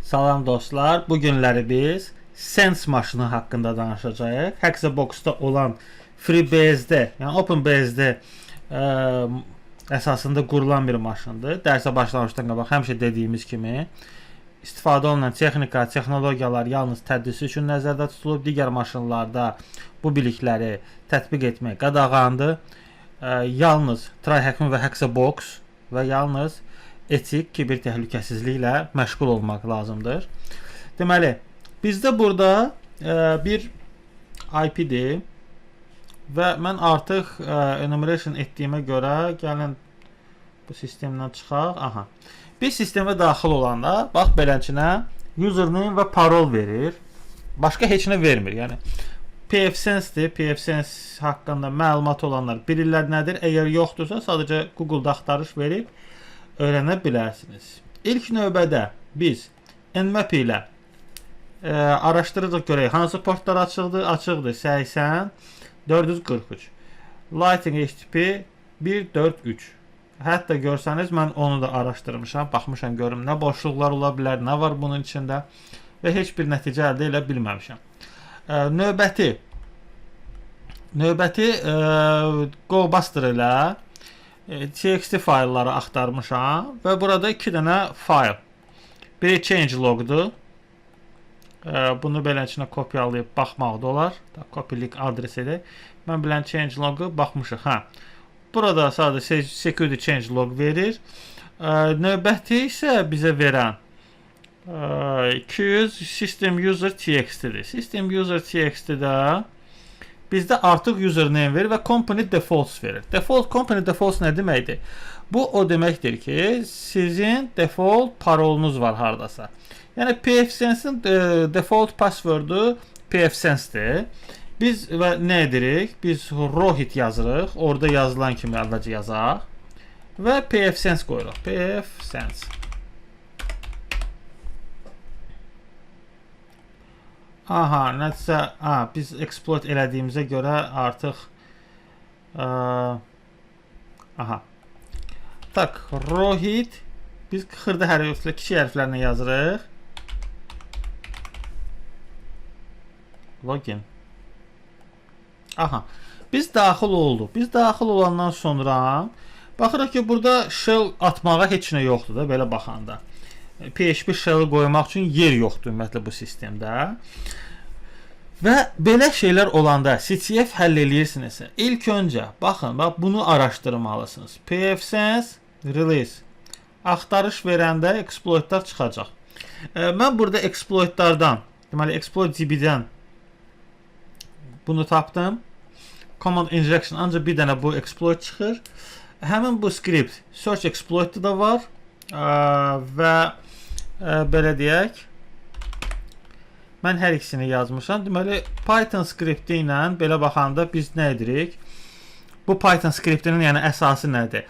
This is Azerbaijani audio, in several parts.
Salam dostlar, bu günləri biz Sense maşını haqqında danışacağıq. Hexabox-da olan FreeBSD, yəni OpenBSD əsasında qurulan bir maşındır. Dərsə başlamışdan qabaq həmişə dediyimiz kimi istifadə olunan texnika, texnologiyalar yalnız tədris üçün nəzərdə tutulub. Digər maşınlarda bu bilikləri tətbiq etmək qadağandır. Yalnız TryHackMe və Hexabox və yalnız etik kiber təhlükəsizliklə məşğul olmaq lazımdır. Deməli, bizdə burada bir IP-dir və mən artıq enumeration etdiyimə görə gəlin bu sistemdən çıxaq. Aha. Bir sistemə daxil olanda bax beləçinə username və parol verir. Başqa heç nə vermir. Yəni pfSense-dir. pfSense haqqında məlumat olanlar bilirlər nədir. Əgər yoxdursa sadəcə Google-da axtarış verib öyrənə bilərsiniz. İlk növbədə biz Nmap ilə araşdırırıq görək hansı portlar açıqdır. Açıqdır 80 443. Lighting HTTP 143. Hətta görsəniz mən onu da araşdırmışam, baxmışam görüm nə boşluqlar ola bilər, nə var bunun içində və heç bir nəticə əldə edə bilməmişəm. Növbəti GoBuster ilə TXT faylları axtarmışam və burada 2 dənə fayl. Biri changelogdur. Bunu beləçinə kopyalayıb baxmaq da olar. Copy link adresidir. Mən bilən changelogu baxmışıq. Hə. Burada sadəcə security changelog verir. Növbəti isə bizə verən 200 system user txt-dir. System user txt-də bizdə artıq username verir və company defaults verir. Company defaults nə deməkdir? Bu o deməkdir ki, sizin default parolunuz var hardasa. Yəni pfSense-in default passwordu pfSense-dir. Biz və nə edirik? Biz Rohit yazırıq. Orada yazılan kimi əvvəlcə yazaq və pfSense qoyuruq. pfSense. Aha, nəsə, biz exploit elədiyimizə görə artıq aha. Tak, Rohit biz xırda hərflə, kiçik hərflərlə yazırıq. Login. Aha. Biz daxil olduq. Biz daxil olandan sonra baxırıq ki, burada shell atmağa heç nə yoxdur da belə baxanda. PHP shell-ı qoymaq üçün yer yoxdur ümumiyyətlə bu sistemdə. Və belə şeylər olanda CTF həll eləyirsinizsə, ilk öncə baxın, bax bunu araşdırmalısınız. pfSense release axtarış verəndə exploitlar çıxacaq. Mən burada exploitlardan, deməli exploit DB-dən bunu tapdım. Command injection ancaq bir dənə bu exploit çıxır. Həmin bu script search exploit-da da var və belə deyək, mən hər ikisini yazmışam. Deməli Python skripti ilə belə baxanda biz nə edirik? Bu Python skriptinin yəni əsası nədir?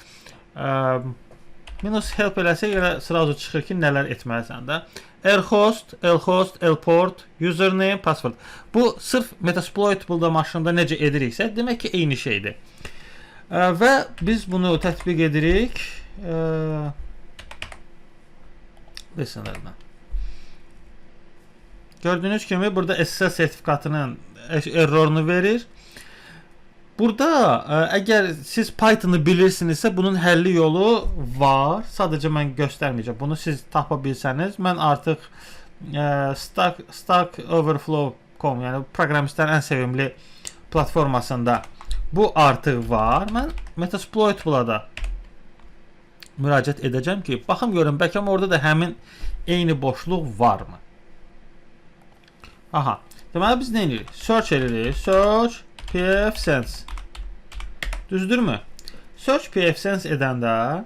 Minus help eləsə elə sırazu çıxır ki, nələr etməlisən də. Lhost, lport, username, password. Bu sırf Metasploitable-da maşında necə ediriksə, demək ki, eyni şeydir. Və biz bunu tətbiq edirik. Listenerdən. Gördüyünüz kimi burada SSL sertifikatının errorunu verir. Burada əgər siz Python-ı bilirsinizsə bunun həlli yolu var. Sadəcə mən göstərməyəcəm. Bunu siz tapa bilsəniz, mən artıq Stack Overflow.com, yəni proqramistlərin ən sevimli platformasında bu artıq var. Mən Metasploitable-a da müraciət edəcəm ki, baxım görün, bəlkə orada da həmin eyni boşluq varmı? Aha. Deməli biz nə edirik? Search edirik. Search pfSense. Düzdürmü? Search pfSense edəndə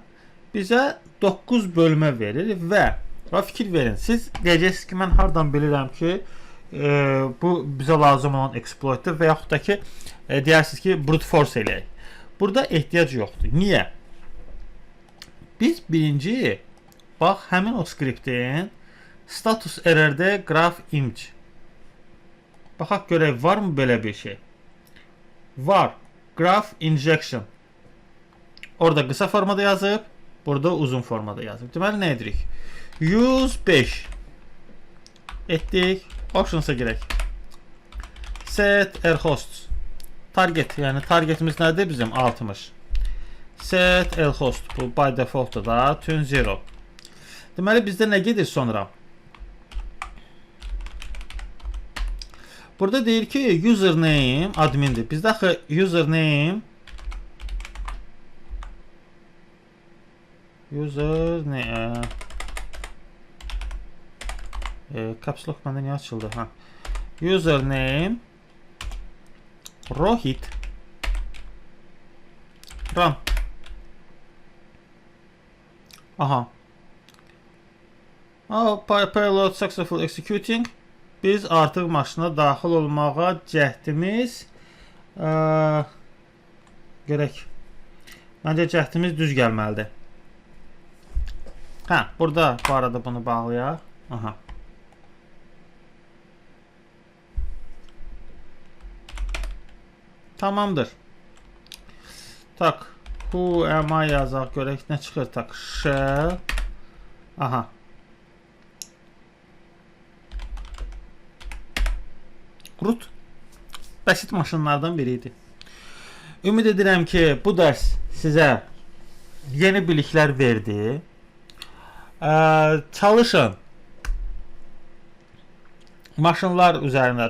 bizə 9 bölmə verir və fikir verin. Siz deyəcəksiniz ki, mən hardan bilirəm ki, bu bizə lazım olan exploitdir və yaxud da ki, deyərsiniz ki, brute force eləyək. Burada ehtiyac yoxdur. Niyə? Biz birinci, bax, həmin o skriptin status error'də graph image. Baxaq görək, varmı belə bir şey? Var. Graph injection. Orada qısa formada yazıb, burada uzun formada yazıb. Deməli, nə edirik? Use 5. etdik. Options'a girək. Set lhost. Target, yəni targetimiz nədir bizim? 60. Set lhost. Bu by default'da da tune 0. Deməli bizdə nə gedir sonra? Burada deyir ki username admindir. Bizdə axı username caps lock məndə niyə açıldı? Ha. Username Rohit run. Aha. Payload successful executing. Biz artıq maşına daxil olmağa cəhdimiz görək. Məncə cəhdimiz düz gəlməlidir. Hə, burada bu arada bunu bağlayaq. Aha. Tamamdır. Tak, who am I yazaq görək nə çıxır. Tak, shell. Aha. Root bəsit maşınlardan biri idi. Ümid edirəm ki, bu dərs sizə yeni biliklər verdi. Çalışın. Maşınlar üzərində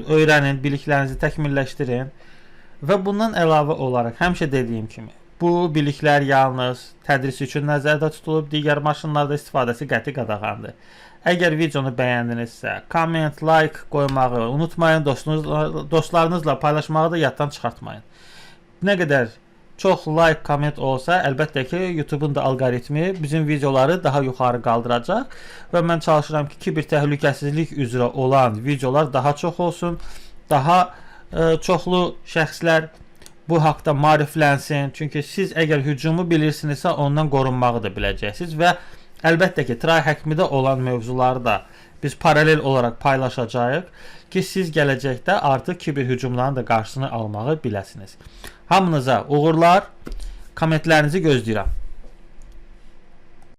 öyrənin, biliklərinizi təkmilləşdirin və bundan əlavə olaraq həmişə dediyim kimi bu biliklər yalnız tədris üçün nəzərdə tutulub, digər maşınlarda istifadəsi qəti qadağandır. Əgər videonu bəyəndinizsə, comment, like qoymağı unutmayın, dostlarınızla paylaşmağı da yaddan çıxartmayın. Nə qədər çox like, comment olsa, əlbəttə ki, YouTube'un da alqoritmi bizim videoları daha yuxarı qaldıracaq və mən çalışıram ki, kiber təhlükəsizlik üzrə olan videolar daha çox olsun, daha çoxlu şəxslər bu haqda maariflənsin. Çünki siz əgər hücumu bilirsinizsə, ondan qorunmağı da biləcəksiniz və əlbəttə ki, TryHackMe-də olan mövzuları da biz paralel olaraq paylaşacağıq ki, siz gələcəkdə artıq kiber hücumların da qarşısını almağı biləsiniz. Hamınıza uğurlar, kommentlərinizi gözləyirəm.